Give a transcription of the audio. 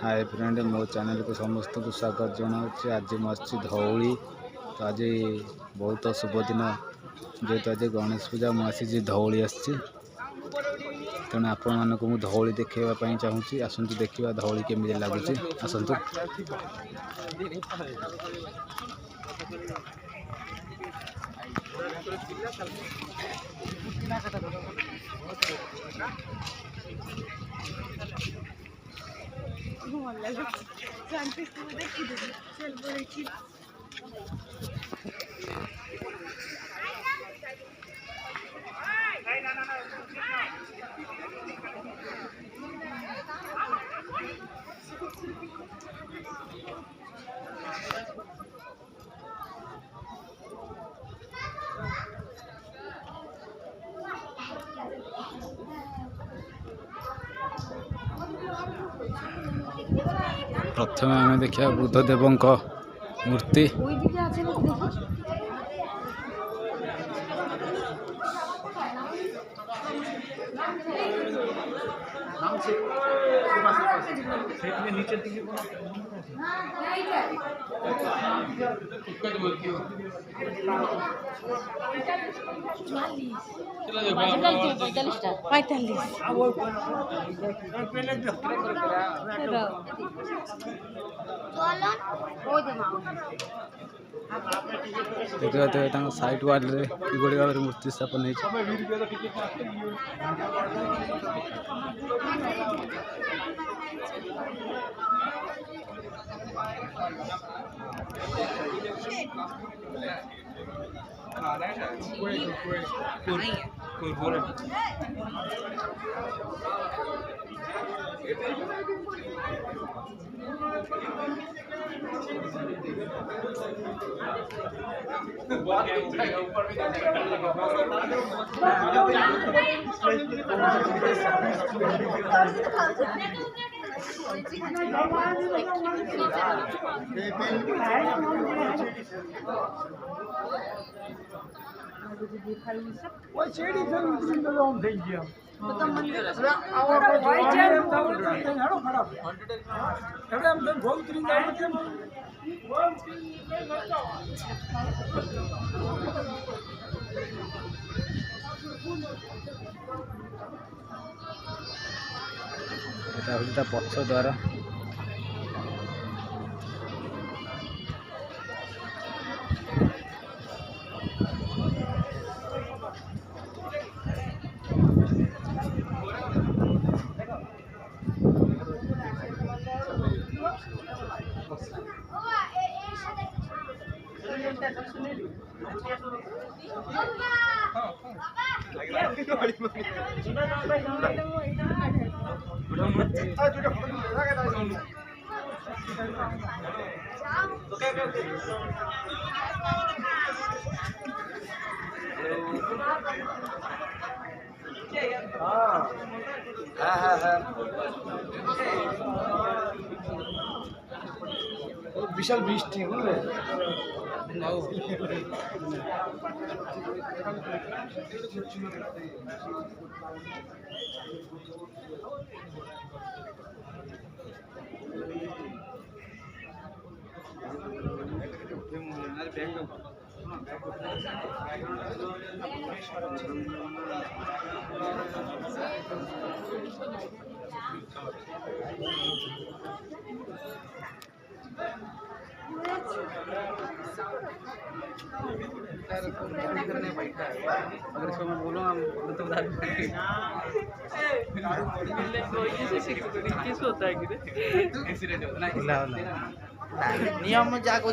Hi friend, मो channel को समस्त को स्वागत जनाऊँ। आज मुझे धौली तो आज बहुत शुभ दिन जेहेतु आज गणेश पूजा मुझे धौली आसी तेणु आपण मानक मु धौली देखाइवाई चाहूँगी। आसतु देखा धौली केमी लगुच। आसतु प्रथम आम देखा बुद्धदेव मूर्ति। देखा साइड वाल किभली भाव में मूर्ति स्थापन है। पक्ष द्वार विशाल बृष्टि अगर इसको मैं बोलूँ हम तो बता नियम जाको